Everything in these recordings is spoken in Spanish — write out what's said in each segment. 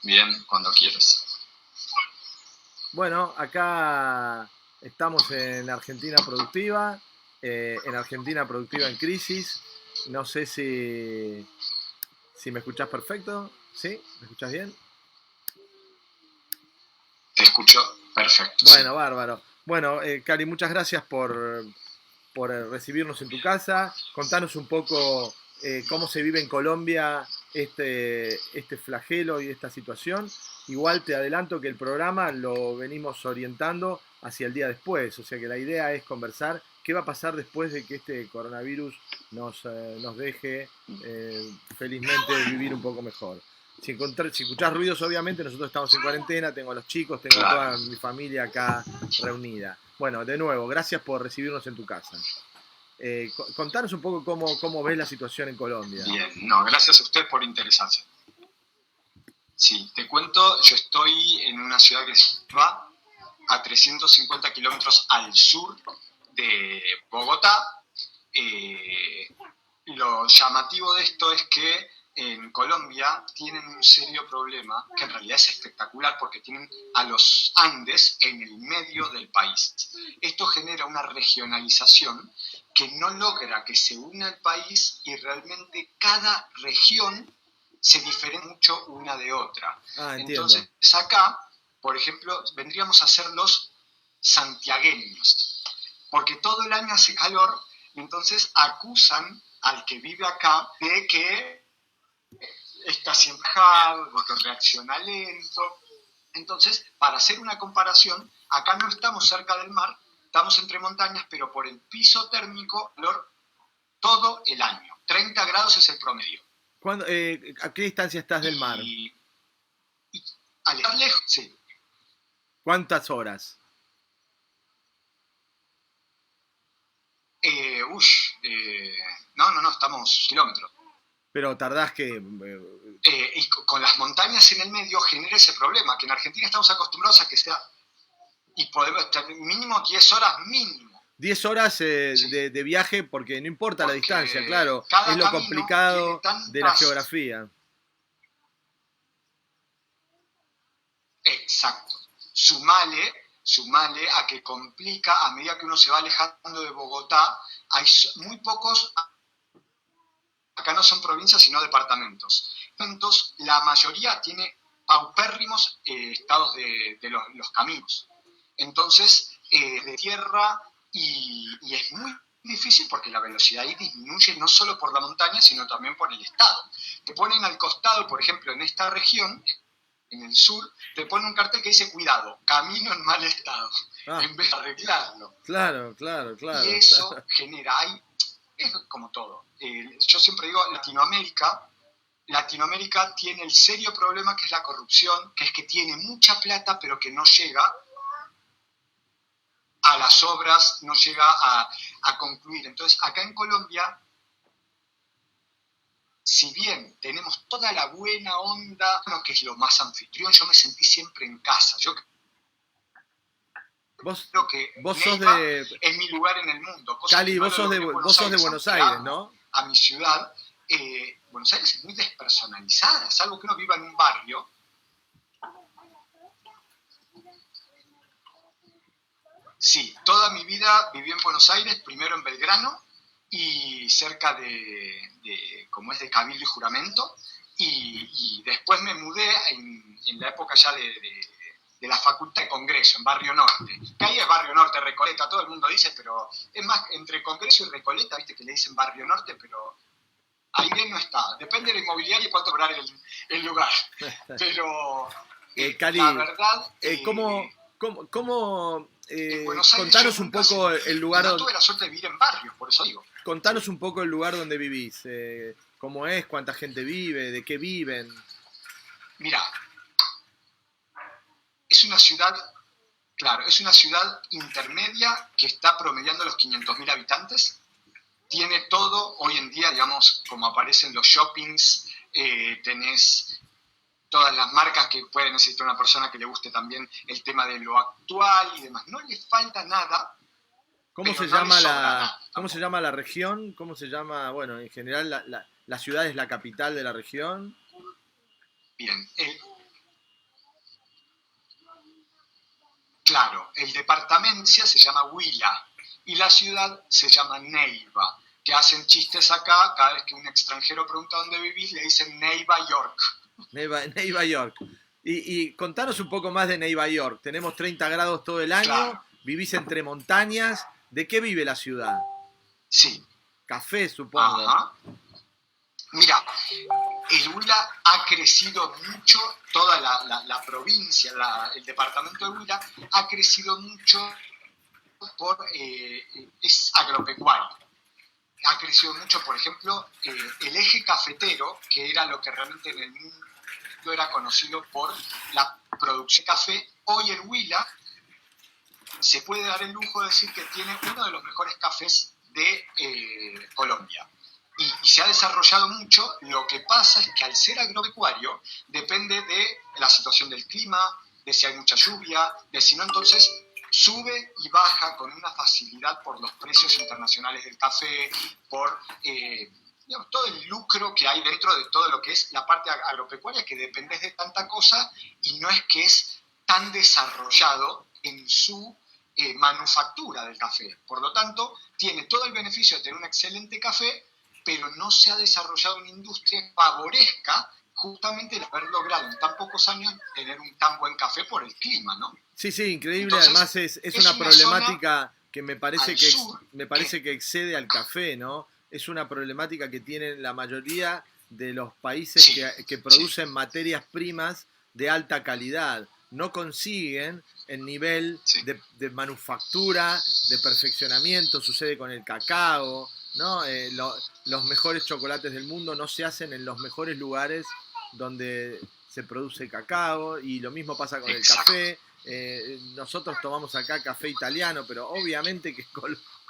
Bien, cuando quieras. Bueno, acá estamos en Argentina Productiva, en Argentina Productiva en Crisis. No sé si me escuchás perfecto. ¿Sí? ¿Me escuchás bien? Te escucho perfecto, sí. Bueno, bárbaro. Bueno, Cari, muchas gracias por recibirnos en tu casa. Contanos un poco cómo se vive en Colombia este flagelo y esta situación. Igual te adelanto que el programa lo venimos orientando hacia el día después, o sea que la idea es conversar qué va a pasar después de que este coronavirus nos deje felizmente vivir un poco mejor. Si escuchás ruidos, obviamente, nosotros estamos en cuarentena, tengo a los chicos, tengo a Claro. toda mi familia acá reunida. Bueno, de nuevo, gracias por recibirnos en tu casa. Contanos un poco cómo ves la situación en Colombia. Bien, no, gracias a usted por interesarse. Sí, te cuento, yo estoy en una ciudad que se va a 350 kilómetros al sur de Bogotá. Lo llamativo de esto es que en Colombia tienen un serio problema, que en realidad es espectacular porque tienen a los Andes en el medio del país. Esto genera una regionalización que no logra que se una el país y realmente cada región se diferencia mucho una de otra. Ah, entiendo. Entonces acá, por ejemplo, vendríamos a ser los santiagueños, porque todo el año hace calor y entonces acusan al que vive acá de que está siempre enojado, de que reacciona lento. Entonces, para hacer una comparación, acá no estamos cerca del mar, estamos entre montañas, pero por el piso térmico, calor todo el año. 30 grados es el promedio. ¿A qué distancia estás del mar? Y, y al estar lejos, sí. ¿Cuántas horas? No, estamos kilómetros. Pero tardás que... Y con las montañas en el medio genera ese problema, que en Argentina estamos acostumbrados a que sea, y podemos estar mínimo 10 horas mínimo. 10 horas Sí. de viaje porque no importa la Porque distancia, claro, cada es lo camino tiene complicado de la tantas... geografía. Exacto. Sumale a que complica a medida que uno se va alejando de Bogotá. Hay muy pocos, acá no son provincias sino departamentos. Entonces, la mayoría tiene paupérrimos estados de los caminos. Entonces, de tierra y es muy difícil porque la velocidad ahí disminuye no solo por la montaña, sino también por el estado. Te ponen al costado, por ejemplo, en esta región, en el sur, te ponen un cartel que dice cuidado, camino en mal estado, Ah, en vez de arreglarlo. claro, claro, Y claro. eso genera, es como todo. Yo siempre digo, Latinoamérica tiene el serio problema que es la corrupción, que es que tiene mucha plata pero que no llega a las obras, no llega a concluir. Entonces, acá en Colombia, si bien tenemos toda la buena onda, que es lo más anfitrión, yo me sentí siempre en casa. Yo Vos, creo que vos sos Neiva de... es mi lugar en el mundo, cosa que Cali, no vos lo sos logré en vos Buenos sos de Aires, Buenos aunque Aires, amo ¿no? a mi ciudad. Buenos Aires es muy despersonalizada, salvo que uno viva en un barrio. Sí, toda mi vida viví en Buenos Aires, primero en Belgrano y cerca como es de Cabildo y Juramento, y después me mudé en la época ya de la Facultad de Congreso, en Barrio Norte, que ahí es Barrio Norte, Recoleta, todo el mundo dice, pero es más, entre Congreso y Recoleta, viste que le dicen Barrio Norte, pero ahí bien no está, depende de la inmobiliaria y cuánto cobrar el lugar, pero la Cali, verdad... en Buenos Aires yo contanos un nunca poco el sentí, y lugar, no tuve la suerte de vivir en barrios, por eso digo. contanos un poco el lugar donde vivís, cómo es, cuánta gente vive, de qué viven. Mira, es una ciudad, claro, es una ciudad intermedia que está promediando los 500.000 habitantes. Tiene todo, hoy en día, digamos, como aparecen los shoppings, tenés todas las marcas que puede necesitar una persona que le guste también el tema de lo actual y demás. No le falta nada, ¿Cómo pero se no le llama sobra nada cómo se tampoco. llama la región? ¿Cómo se llama, bueno, en general la ciudad es la capital de la región? Bien, Claro, el departamencia se llama Huila y la ciudad se llama Neiva, que hacen chistes acá, cada vez que un extranjero pregunta dónde vivís, le dicen Neiva York. Neiva York. Y contanos un poco más de Neiva York. Tenemos 30 grados todo el año, Claro, vivís entre montañas. ¿De qué vive la ciudad? sí. Café, supongo. Ajá. Mira, el Huila ha crecido mucho, toda la provincia, el departamento de Huila ha crecido mucho es agropecuario. Ha crecido mucho, por ejemplo, el eje cafetero, que era lo que realmente en el mundo era conocido por la producción de café. Hoy en Huila se puede dar el lujo de decir que tiene uno de los mejores cafés de Colombia. Y se ha desarrollado mucho. Lo que pasa es que al ser agropecuario depende de la situación del clima, de si hay mucha lluvia, de si no, entonces sube y baja con una facilidad por los precios internacionales del café, por digamos, todo el lucro que hay dentro de todo lo que es la parte agropecuaria, que depende de tanta cosa y no es que es tan desarrollado en su manufactura del café. Por lo tanto, tiene todo el beneficio de tener un excelente café, pero no se ha desarrollado una industria que favorezca justamente el haber logrado en tan pocos años tener un tan buen café por el clima, ¿no? Sí, sí, increíble. Entonces, Además es una problemática que me parece que excede al café, ¿no? Es una problemática que tienen la mayoría de los países sí, que producen sí, materias primas de alta calidad. No consiguen el nivel sí. de manufactura, de perfeccionamiento. Sucede con el cacao, ¿no? Los mejores chocolates del mundo no se hacen en los mejores lugares donde se produce cacao, y lo mismo pasa con el Exacto. café. Nosotros tomamos acá café italiano, pero obviamente que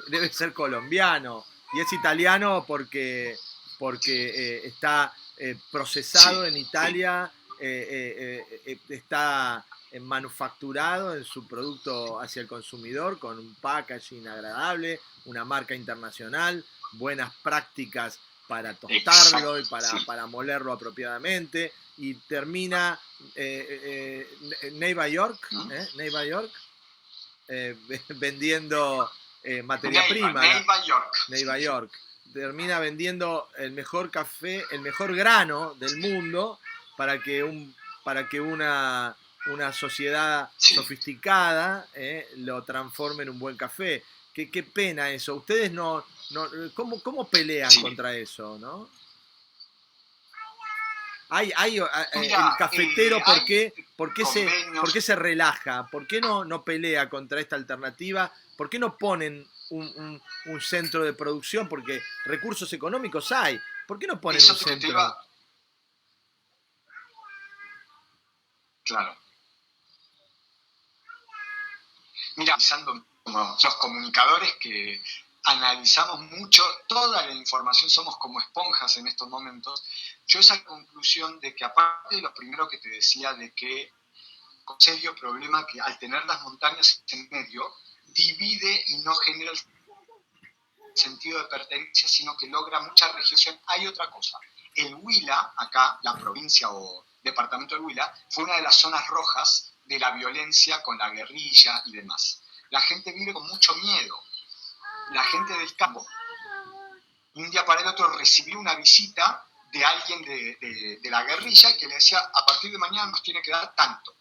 debe ser colombiano, y es italiano porque está procesado Sí, en Italia, está manufacturado en su producto hacia el consumidor con un packaging agradable, una marca internacional, buenas prácticas para tostarlo y exacto, sí. para molerlo apropiadamente, y termina Neiva York, ¿Mm? Neiva York vendiendo materia prima. Neiva York. Neiva Sí, York termina vendiendo el mejor café, el mejor grano del mundo para que una sociedad sí. sofisticada lo transforme en un buen café. Qué pena eso. Ustedes ¿cómo pelean Sí. contra eso, no? El Mira, cafetero, ¿por hay qué, convenios. por qué se relaja? ¿Por qué no pelea contra esta alternativa? ¿Por qué no ponen un centro de producción? Porque recursos económicos hay. ¿Por qué no ponen Eso un es lo que te centro? iba. Claro. Mira, pensando como los comunicadores que analizamos mucho toda la información, somos como esponjas en estos momentos, yo esa conclusión de que aparte de lo primero que te decía de que un serio problema que al tener las montañas en medio divide y no genera el sentido de pertenencia, sino que logra mucha región. Hay otra cosa. El Huila, acá, la provincia o departamento del Huila, fue una de las zonas rojas de la violencia con la guerrilla y demás. La gente vive con mucho miedo. La gente del campo, un día para el otro recibió una visita de alguien de la guerrilla que le decía, a partir de mañana nos tiene que dar tanto.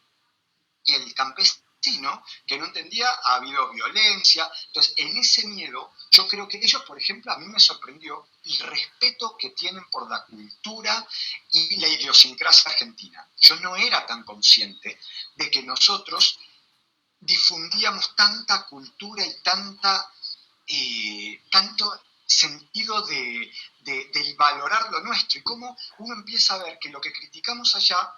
Y el campesino, que no entendía, ha habido violencia. Entonces, en ese miedo, yo creo que ellos, por ejemplo, a mí me sorprendió el respeto que tienen por la cultura y la idiosincrasia argentina. Yo no era tan consciente de que nosotros difundíamos tanta cultura y tanto sentido del valorar lo nuestro, y cómo uno empieza a ver que lo que criticamos allá,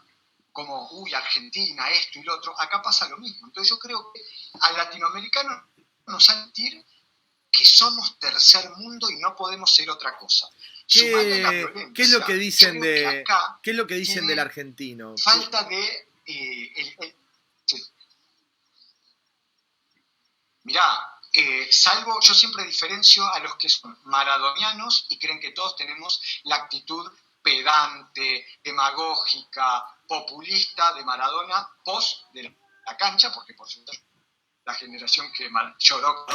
como, Argentina, esto y lo otro, acá pasa lo mismo. Entonces yo creo que al latinoamericano nos hace sentir que somos tercer mundo y no podemos ser otra cosa. ¿Qué es lo que dicen qué es lo que dicen del tiene argentino? falta de... sí. Mirá, salvo, yo siempre diferencio a los que son maradonianos y creen que todos tenemos la actitud pedante, demagógica, populista de Maradona post de la cancha, porque por supuesto la generación que lloró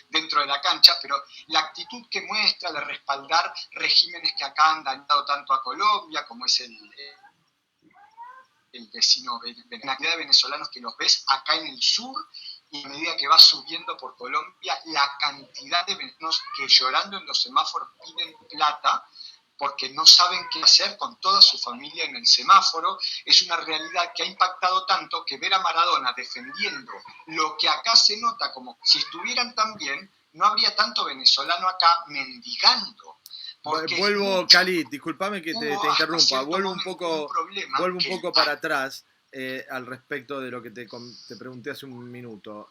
dentro de la cancha, pero la actitud que muestra de respaldar regímenes que acá han dañado tanto a Colombia, como es el vecino, la cantidad de venezolanos que los ves acá en el sur, y a medida que vas subiendo por Colombia, la cantidad de venezolanos que llorando en los semáforos piden plata, porque no saben qué hacer con toda su familia en el semáforo. Es una realidad que ha impactado tanto que ver a Maradona defendiendo lo que acá se nota como si estuvieran tan bien, no habría tanto venezolano acá mendigando. Vuelvo, Cali, discúlpame que te interrumpa, vuelvo un poco para atrás al respecto de lo que te pregunté hace un minuto.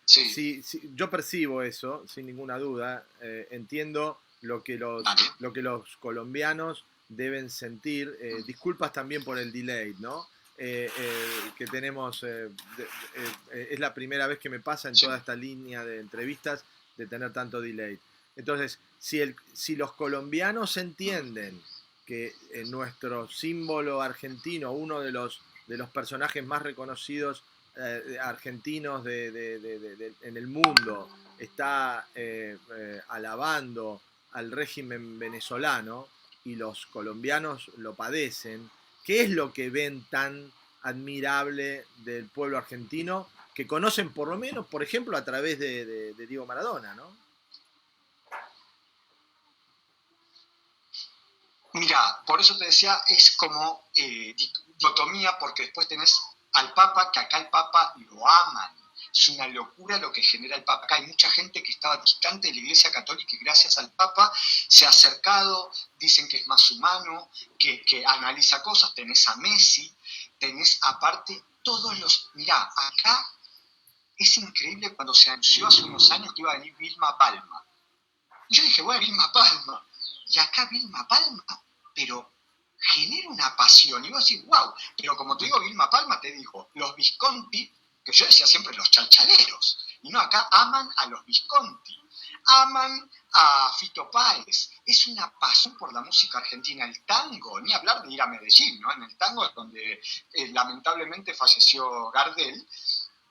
Sí. Yo percibo eso, sin ninguna duda, entiendo lo que los colombianos deben sentir. Disculpas también por el delay, ¿no? Que tenemos, es la primera vez que me pasa en toda esta línea de entrevistas de tener tanto delay. Entonces, si los colombianos entienden que nuestro símbolo argentino, uno de los personajes más reconocidos argentinos en el mundo, está alabando al régimen venezolano y los colombianos lo padecen, ¿qué es lo que ven tan admirable del pueblo argentino que conocen por lo menos, por ejemplo, a través de Diego Maradona, ¿no? Mira, por eso te decía, es como dicotomía, porque después tenés al Papa, que acá el Papa lo aman. Es una locura lo que genera el Papa. Acá hay mucha gente que estaba distante de la Iglesia Católica y gracias al Papa se ha acercado, dicen que es más humano, que analiza cosas. Tenés a Messi, tenés aparte todos los... Mirá, acá es increíble cuando se anunció hace unos años que iba a venir Vilma Palma. Y yo dije, bueno, Vilma Palma. Y acá Vilma Palma, pero genera una pasión. Y vos decís, wow, pero como te digo, Vilma Palma te dijo, los Visconti, que yo decía siempre los chalchaleros, y no, acá aman a los Visconti, aman a Fito Páez. Es una pasión por la música argentina, el tango, ni hablar de ir a Medellín, ¿no? En el tango es donde lamentablemente falleció Gardel.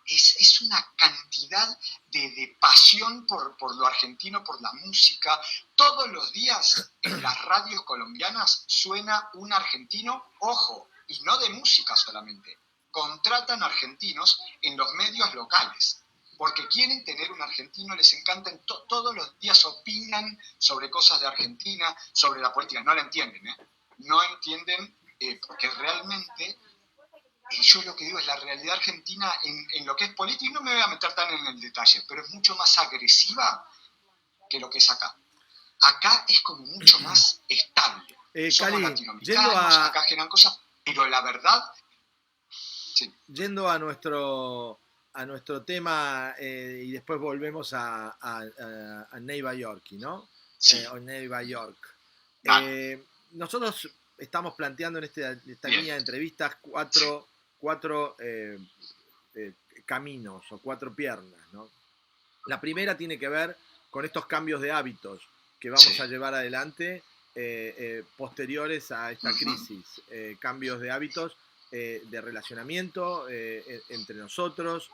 Es una cantidad de pasión por lo argentino, por la música. Todos los días en las radios colombianas suena un argentino, ojo, y no de música solamente. Contratan argentinos en los medios locales, porque quieren tener un argentino, les encanta, todos los días opinan sobre cosas de Argentina, sobre la política. No la entienden, no entienden, porque realmente... Yo lo que digo es la realidad argentina en lo que es política, y no me voy a meter tan en el detalle, pero es mucho más agresiva que lo que es acá. Acá es como mucho más estable. Somos Cali, latinoamericanos, acá generan cosas, pero la verdad... Sí. Yendo a nuestro tema, y después volvemos a Neiva Yorkie, ¿no? Sí. O Neiva York. Nosotros estamos planteando en esta línea de entrevistas cuatro caminos o cuatro piernas, ¿no? La primera tiene que ver con estos cambios de hábitos que vamos a llevar adelante posteriores a esta crisis. Cambios de hábitos de relacionamiento entre nosotros,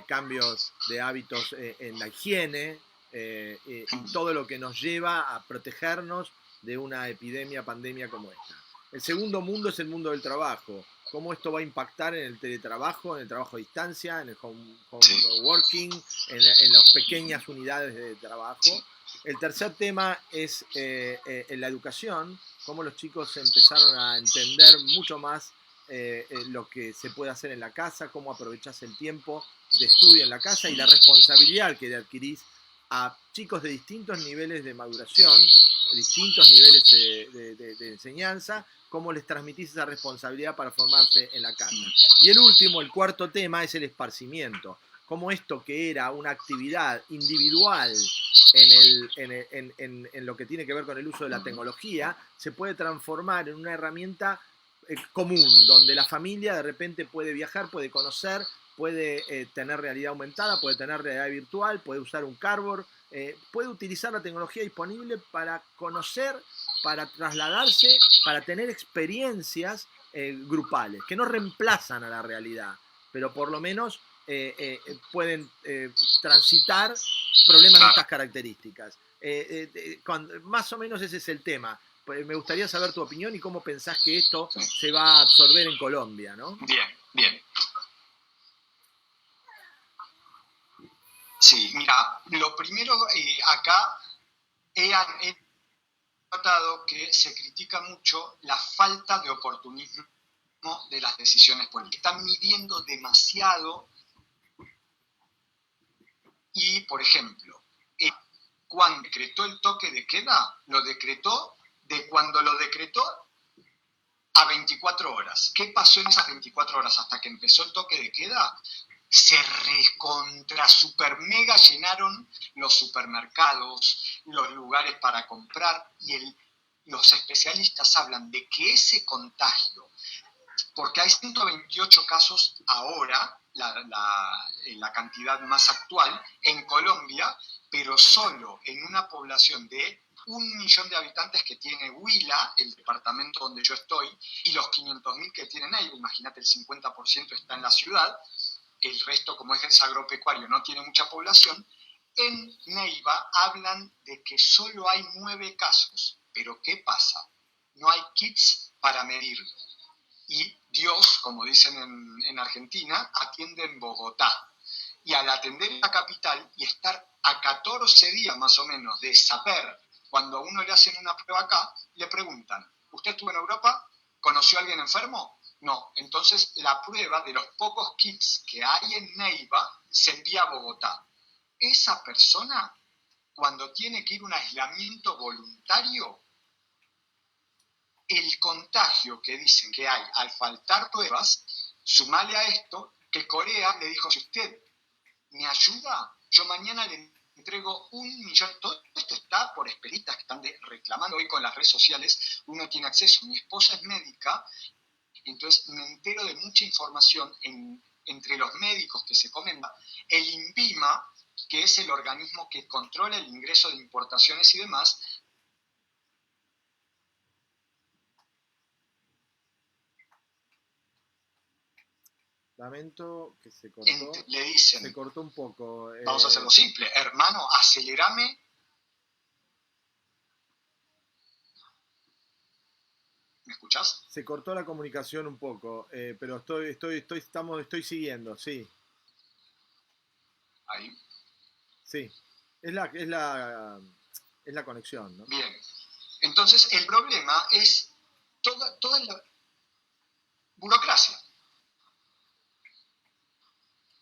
cambios de hábitos en la higiene, y todo lo que nos lleva a protegernos de una epidemia, pandemia como esta. El segundo mundo es el mundo del trabajo. Cómo esto va a impactar en el teletrabajo, en el trabajo a distancia, en el home working, en las pequeñas unidades de trabajo. El tercer tema es en la educación, cómo los chicos empezaron a entender mucho más lo que se puede hacer en la casa, cómo aprovechás el tiempo de estudio en la casa y la responsabilidad que adquirís a chicos de distintos niveles de maduración, distintos niveles de enseñanza, cómo les transmitís esa responsabilidad para formarse en la casa. Y el último, el cuarto tema, es el esparcimiento. Cómo esto que era una actividad individual en lo que tiene que ver con el uso de la tecnología, se puede transformar en una herramienta común, donde la familia de repente puede viajar, puede conocer, puede tener realidad aumentada, puede tener realidad virtual, puede usar un cardboard, puede utilizar la tecnología disponible para conocer, para trasladarse, para tener experiencias grupales, que no reemplazan a la realidad, pero por lo menos pueden transitar problemas de estas características. Más o menos ese es el tema. Me gustaría saber tu opinión y cómo pensás que esto se va a absorber en Colombia, ¿no? Bien, bien. Sí, mira, lo primero acá he notado que se critica mucho la falta de oportunismo de las decisiones políticas. Están midiendo demasiado y, por ejemplo, cuando decretó el toque de queda, lo decretó de cuando lo decretó a 24 horas. ¿Qué pasó en esas 24 horas hasta que empezó el toque de queda? Se recontra super mega llenaron los supermercados, los lugares para comprar y los especialistas hablan de que ese contagio, porque hay 128 casos ahora, la cantidad más actual, en Colombia, pero solo en una población de 1 millón de habitantes que tiene Huila, el departamento donde yo estoy, y los 500.000 que tiene Neiva, imagínate el 50% está en la ciudad, el resto, como es agropecuario, no tiene mucha población. En Neiva hablan de que solo hay 9 casos, pero ¿qué pasa? No hay kits para medirlo. Y Dios, como dicen en Argentina, atiende en Bogotá. Y al atender en la capital y estar a 14 días más o menos de saber, cuando a uno le hacen una prueba acá, le preguntan, ¿usted estuvo en Europa? ¿Conoció a alguien enfermo? No. Entonces la prueba de los pocos kits que hay en Neiva se envía a Bogotá. Esa persona, cuando tiene que ir a un aislamiento voluntario, el contagio que dicen que hay al faltar pruebas, sumale a esto que Corea le dijo, si usted me ayuda, yo mañana le entrego 1 millón. Todo esto está por expertas que están reclamando hoy con las redes sociales, uno tiene acceso. Mi esposa es médica, entonces me entero de mucha información entre los médicos que se comenta. El INVIMA, que es el organismo que controla el ingreso de importaciones y demás, Lamento que se cortó. le dicen, se cortó un poco. Vamos a hacerlo simple, hermano, acelerame. ¿Me escuchás? Se cortó la comunicación un poco, pero estoy siguiendo, sí. Ahí. Sí, es la conexión, ¿no? Bien. Entonces, el problema es toda la burocracia.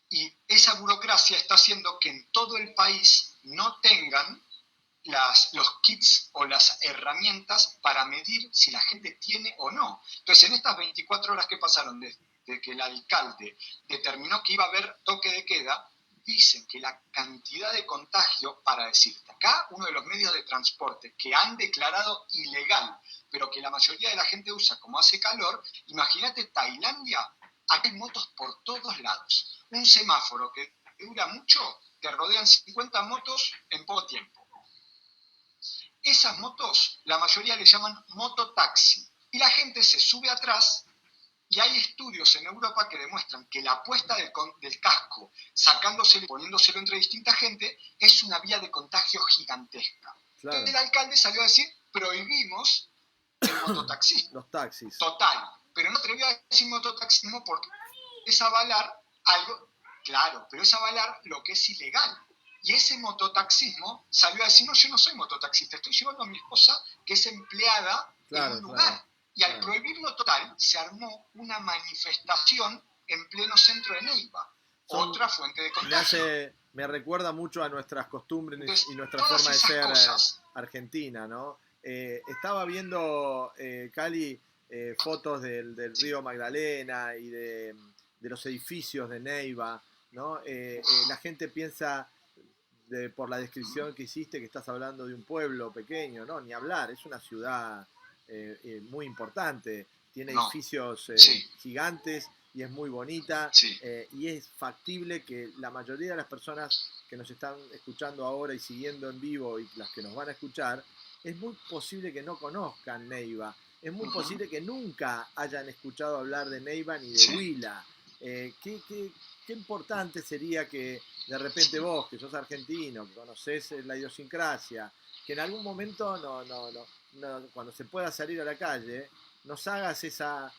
Y esa burocracia está haciendo que en todo el país no tengan los kits o las herramientas para medir si la gente tiene o no. Entonces, en estas 24 horas que pasaron desde que el alcalde determinó que iba a haber toque de queda, dicen que la cantidad de contagio, para decirte, acá uno de los medios de transporte que han declarado ilegal, pero que la mayoría de la gente usa como hace calor, imagínate Tailandia, acá hay motos por todos lados. Un semáforo que dura mucho, te rodean 50 motos en poco tiempo. Esas motos, la mayoría le llaman mototaxi, y la gente se sube atrás, y hay estudios en Europa que demuestran que la puesta del casco, sacándoselo y poniéndoselo entre distinta gente, es una vía de contagio gigantesca. Claro. Entonces el alcalde salió a decir, prohibimos el mototaxismo. Los taxis. Total, pero no atrevió a decir mototaxismo porque es avalar algo, claro, pero es avalar lo que es ilegal. Y ese mototaxismo salió a decir, no, yo no soy mototaxista, estoy llevando a mi esposa que es empleada en un lugar. Claro, y al prohibirlo total, se armó una manifestación en pleno centro de Neiva. Otra fuente de contagio. Me recuerda mucho a nuestras costumbres. Entonces, y nuestra forma de ser argentina, ¿no? Estaba viendo, Cali, fotos del río Magdalena y de los edificios de Neiva, ¿no? La gente piensa, por la descripción que hiciste, que estás hablando de un pueblo pequeño, ¿no? Ni hablar, es una ciudad muy importante, tiene edificios gigantes y es muy bonita, y es factible que la mayoría de las personas que nos están escuchando ahora y siguiendo en vivo y las que nos van a escuchar, es muy posible que no conozcan Neiva, es muy posible que nunca hayan escuchado hablar de Neiva ni de Huila, Qué importante sería que de repente vos, que sos argentino, que conocés la idiosincrasia, que en algún momento, cuando se pueda salir a la calle, nos hagas esa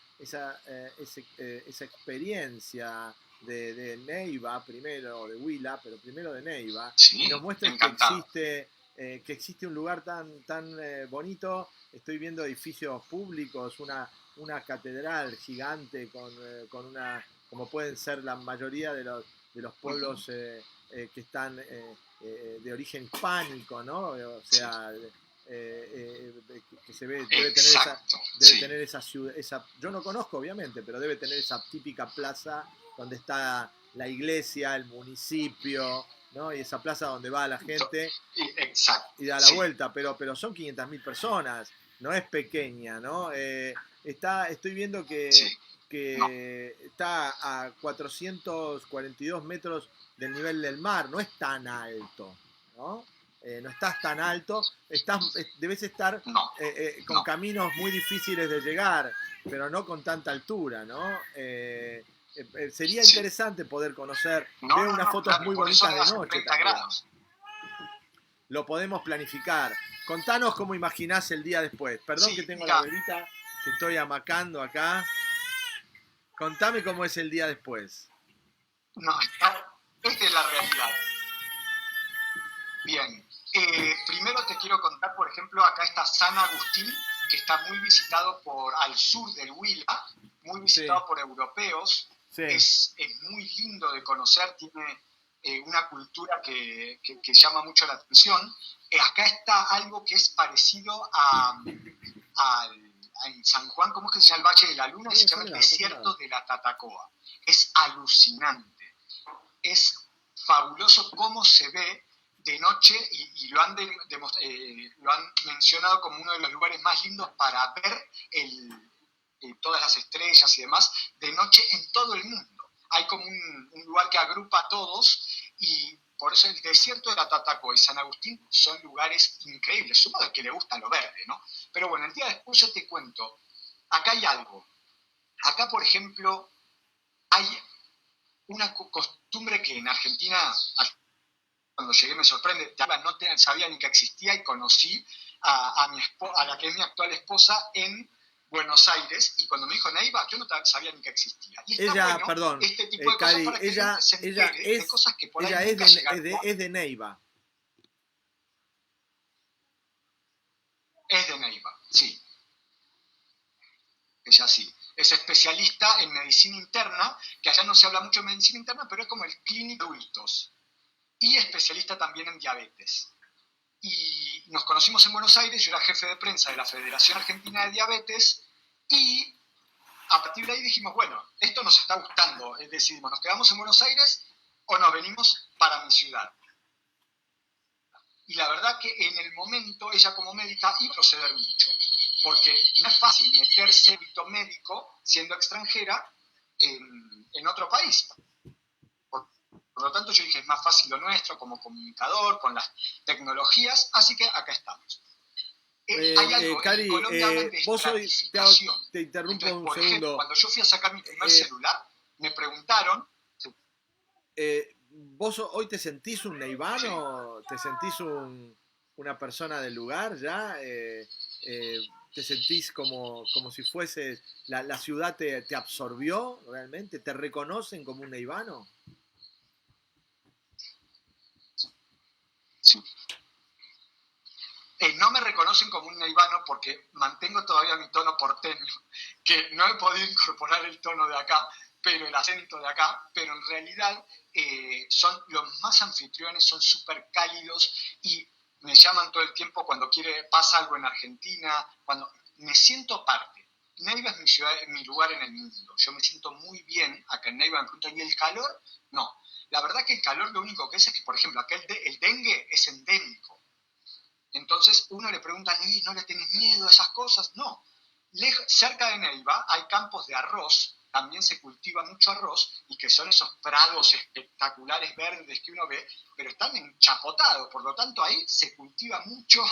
experiencia de Neiva primero, o de Huila, pero primero de Neiva, y nos Sí, muestres encantado. que existe un lugar tan bonito. Estoy viendo edificios públicos, una catedral gigante con una, como pueden ser la mayoría de los Ujú. pueblos que están de origen hispánico, ¿no? O Sí, sea, que se ve, exacto, debe sí. tener esa ciudad, yo no conozco obviamente, pero debe tener esa típica plaza donde está la iglesia, el municipio, ¿no? Y esa plaza donde va la gente Exacto, y da la sí, vuelta, pero son 500.000 personas, no es pequeña, ¿no? Estoy viendo sí. No, que está a 442 metros del nivel del mar, no es tan alto, ¿no? No estás tan alto, debes estar no, con no. caminos muy difíciles de llegar, pero no con tanta altura, ¿no? Sería Sí. interesante poder conocer, No, veo no, unas no, fotos claro. muy Por eso bonitas debe de hacer noche 30 también, grados. lo podemos planificar. Contanos cómo imaginás el día después. Perdón que Sí, tengo la mira, bebita, que estoy amacando acá. Contame cómo es el día después. no, esta es la realidad. Bien, primero te quiero contar, por ejemplo, acá está San Agustín, que está muy visitado al sur del Huila, muy Sí, visitado por europeos, sí. es muy lindo de conocer, tiene una cultura que llama mucho la atención. Acá está algo que es parecido en San Juan, ¿cómo es que se llama el Valle de la Luna? Se llama el No pasa desierto nada. de la Tatacoa. Es alucinante, es fabuloso cómo se ve de noche y lo han mencionado como uno de los lugares más lindos para ver todas las estrellas y demás de noche en todo el mundo. Hay como un lugar que agrupa a todos y por eso el desierto de la Tatacoa y San Agustín son lugares increíbles, sumo de que le gusta lo verde, ¿no? Pero bueno, el día después yo te cuento, acá hay algo. Acá, por ejemplo, hay una costumbre que en Argentina, cuando llegué me sorprende, no sabía ni que existía y conocí a la que es mi actual esposa en Buenos Aires y cuando me dijo Neiva, yo no sabía ni que existía. Y está Ella, bueno perdón, este tipo de cosas Cari, para que la gente se entere de cosas que por ahí ella nunca llegaron. es de Neiva. Es de Neiva, sí, ella sí. Es especialista en medicina interna, que allá no se habla mucho de medicina interna, pero es como el clínico de adultos. Y especialista también en diabetes. Y nos conocimos en Buenos Aires, yo era jefe de prensa de la Federación Argentina de Diabetes y a partir de ahí dijimos, bueno, esto nos está gustando, decidimos, ¿nos quedamos en Buenos Aires o nos venimos para mi ciudad? Y la verdad que en el momento ella como médica iba a proceder mucho, porque no es fácil meterse en ámbito médico siendo extranjera en otro país. Por lo tanto, yo dije, es más fácil lo nuestro como comunicador, con las tecnologías, así que acá estamos. Hay algo, en Cari, Colombia hablan de vos hoy, estratificación. te interrumpo Entonces, un por ejemplo, segundo. cuando yo fui a sacar mi primer Eh, celular, me preguntaron, ¿Vos hoy te sentís un sí, neivano? ¿Te sentís una persona del lugar ya? ¿Te sentís como si fuese la ciudad te absorbió realmente? ¿Te reconocen como un neivano? sí. No me reconocen como un neivano porque mantengo todavía mi tono porteño, que no he podido incorporar el tono de acá, pero el acento de acá, pero en realidad son los más anfitriones, son súper cálidos y me llaman todo el tiempo cuando pasa algo en Argentina, cuando me siento parte. Neiva es mi ciudad, mi lugar en el mundo. Yo me siento muy bien acá en Neiva, en Punta. ¿Y el calor? No. La verdad que el calor lo único que es que, por ejemplo, acá el dengue es endémico. Entonces uno le pregunta, ¿no le tenés miedo a esas cosas? No. Cerca de Neiva hay campos de arroz, también se cultiva mucho arroz, y que son esos prados espectaculares verdes que uno ve, pero están enchapotados, por lo tanto ahí se cultiva mucho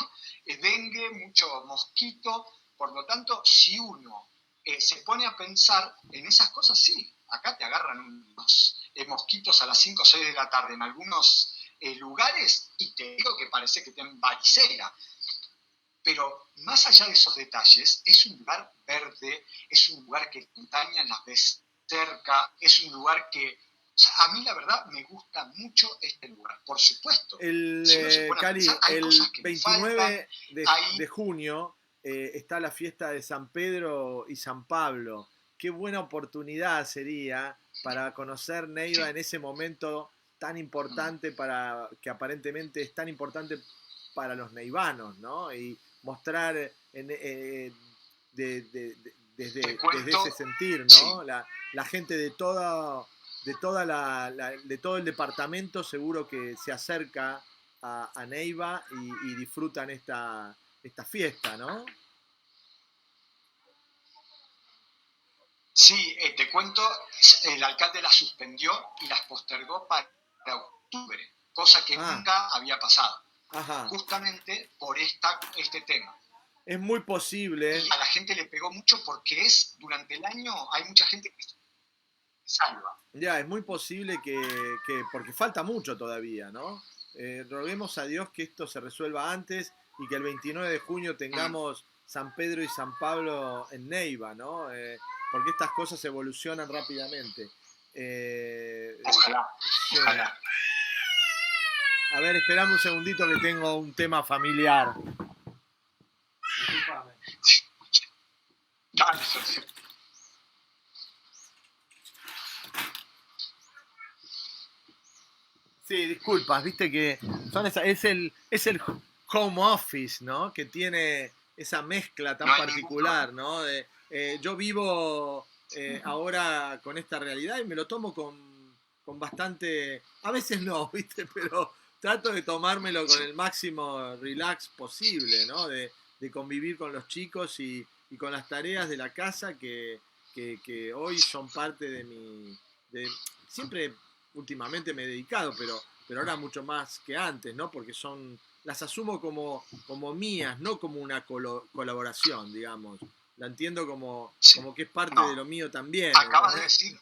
dengue, mucho mosquito, por lo tanto si uno se pone a pensar en esas cosas, sí, acá te agarran unos mosquitos a las 5 o 6 de la tarde en algunos lugares y te digo que parece que tienen varicela. Pero más allá de esos detalles, es un lugar verde, es un lugar que montañas las ves cerca, es un lugar que, o sea, a mí la verdad me gusta mucho este lugar. Por supuesto, si uno se pone a Cali, pensar, hay cosas el que me faltan, 29 hay... de junio está la fiesta de San Pedro y San Pablo. Qué buena oportunidad sería para conocer Neiva Sí, en ese momento tan importante que aparentemente es tan importante para los neivanos, ¿no? Y mostrar te desde ese cuento, sentir, sí, ¿no? La gente de todo el departamento seguro que se acerca a Neiva y disfrutan esta fiesta, ¿no? sí, te cuento, el alcalde las suspendió y las postergó para octubre, cosa que Ah, nunca había pasado, ajá. justamente por este tema. Es muy posible, Y a la gente le pegó mucho porque durante el año hay mucha gente que salva. ya, es muy posible porque falta mucho todavía, ¿no? Roguemos a Dios que esto se resuelva antes y que el 29 de junio Mm, tengamos San Pedro y San Pablo en Neiva, ¿no? Porque estas cosas evolucionan rápidamente. ojalá, Sí. ojalá. A ver, esperame un segundito que tengo un tema familiar. Disculpame. Dale, Sí, disculpas, viste que es el home office, ¿no? Que tiene esa mezcla no tan hay ningún problema. particular, ¿no? Yo vivo ahora con esta realidad y me lo tomo con bastante, a veces no, viste, pero trato de tomármelo con Sí. el máximo relax posible, ¿no? De convivir con los chicos y con las tareas de la casa que hoy son parte de siempre últimamente me he dedicado, pero ahora mucho más que antes, ¿no? Porque las asumo como mías, no como una colaboración, digamos. La entiendo Sí. como que es parte de No, lo mío también, acabas de ¿entendés? decir,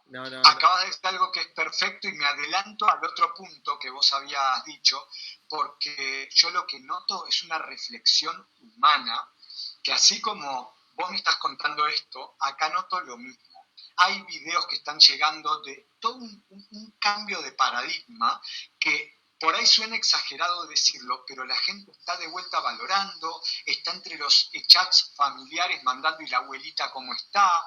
No, no, no. acabas de decir algo que es perfecto y me adelanto al otro punto que vos habías dicho, porque yo lo que noto es una reflexión humana, que así como vos me estás contando esto, acá noto lo mismo. Hay videos que están llegando de todo un cambio de paradigma que por ahí suena exagerado decirlo, pero la gente está de vuelta valorando, está entre los chats familiares mandando y la abuelita cómo está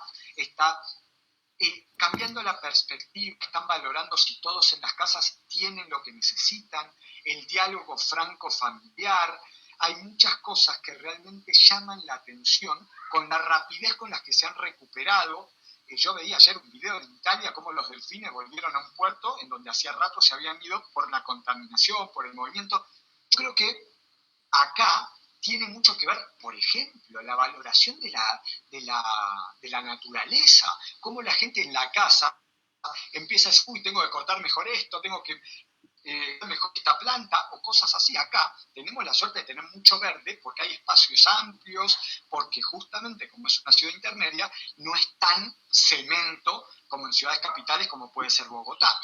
cambiando la perspectiva, están valorando si todos en las casas tienen lo que necesitan, el diálogo franco familiar. Hay muchas cosas que realmente llaman la atención con la rapidez con la que se han recuperado. Yo veía ayer un video en Italia cómo los delfines volvieron a un puerto en donde hacía rato se habían ido por la contaminación, por el movimiento. Yo creo que acá tiene mucho que ver, por ejemplo, la valoración de la naturaleza, cómo la gente en la casa empieza a decir, uy, tengo que cortar mejor esto, tengo que mejor esta planta o cosas así. Acá tenemos la suerte de tener mucho verde porque hay espacios amplios, porque justamente como es una ciudad intermedia, no es tan cemento como en ciudades capitales como puede ser Bogotá.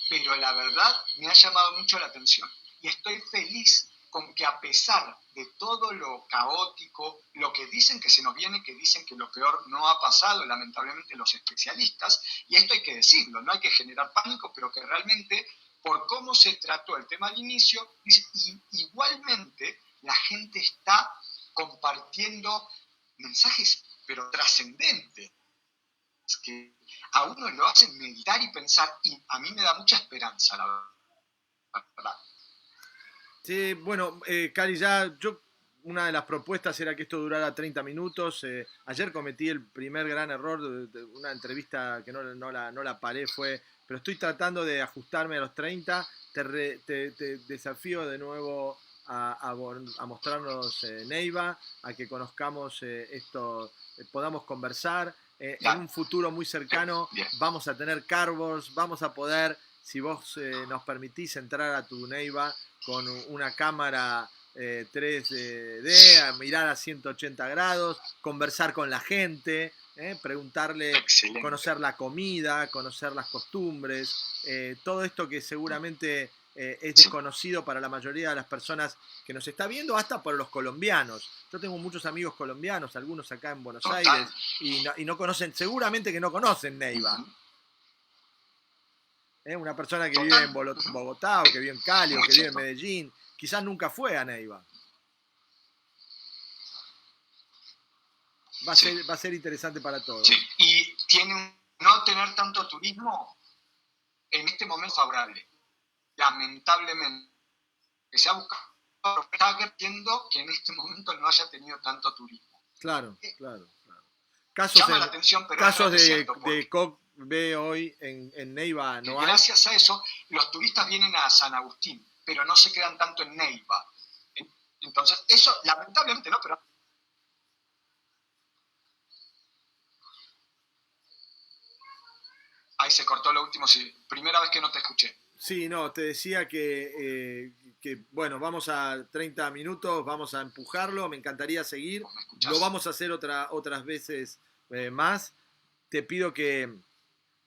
Pero la verdad me ha llamado mucho la atención y estoy feliz con que a pesar de todo lo caótico, lo que dicen que se nos viene, que dicen que lo peor no ha pasado, lamentablemente los especialistas, y esto hay que decirlo, no hay que generar pánico, pero que realmente por cómo se trató el tema al inicio, igualmente la gente está compartiendo mensajes, pero trascendentes, que a uno lo hacen meditar y pensar, y a mí me da mucha esperanza, la verdad. Sí, bueno, Cari, una de las propuestas era que esto durara 30 minutos. Ayer cometí el primer gran error de una entrevista que no la paré, pero estoy tratando de ajustarme a los 30. Te desafío de nuevo a mostrarnos Neiva, a que conozcamos esto, podamos conversar. En Dale, un futuro muy cercano bien. vamos a tener carvers, vamos a poder, si vos nos permitís entrar a tu Neiva con una cámara 3D, a mirar a 180 grados, conversar con la gente, preguntarle, Excelente. conocer la comida, conocer las costumbres, todo esto que seguramente es desconocido para la mayoría de las personas que nos está viendo, hasta para los colombianos. Yo tengo muchos amigos colombianos, algunos acá en Buenos Aires, y no conocen, seguramente que no conocen Neiva. Una persona que vive en Bogotá, o que vive en Cali, o que vive en Medellín, quizás nunca fue a Neiva. Va a ser interesante para todos. Sí. Y no tener tanto turismo en este momento favorable. Lamentablemente, que se ha buscado, está viendo que en este momento no haya tenido tanto turismo. Claro. Llama la atención, pero casos es cierto, de COVID hoy en Neiva no hay. Gracias a eso, los turistas vienen a San Agustín, pero no se quedan tanto en Neiva. Entonces, eso, lamentablemente, ¿no? Pero ahí se cortó lo último, sí. Primera vez que no te escuché. Sí, no, te decía que bueno, vamos a 30 minutos, vamos a empujarlo, me encantaría seguir. Lo vamos a hacer otras veces más. Te pido que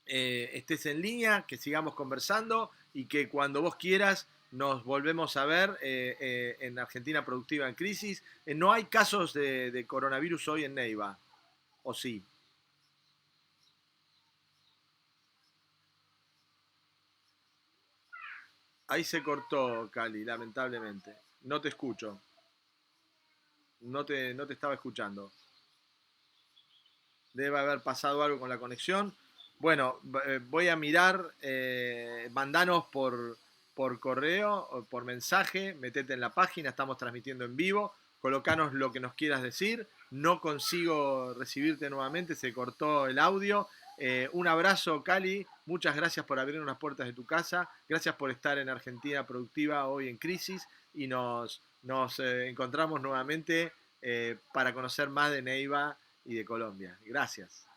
estés en línea, que sigamos conversando y que cuando vos quieras nos volvemos a ver en Argentina Productiva en Crisis. No hay casos de coronavirus hoy en Neiva, ¿o sí? Ahí se cortó, Cali, lamentablemente. No te escucho. No te estaba escuchando. Debe haber pasado algo con la conexión. Bueno, voy a mirar. Mandanos por correo o por mensaje. Metete en la página. Estamos transmitiendo en vivo. Colocanos lo que nos quieras decir. No consigo recibirte nuevamente. Se cortó el audio. Un abrazo, Cali. Muchas gracias por abrir unas puertas de tu casa. Gracias por estar en Argentina Productiva hoy en Crisis. Y nos encontramos nuevamente para conocer más de Neiva y de Colombia. Gracias.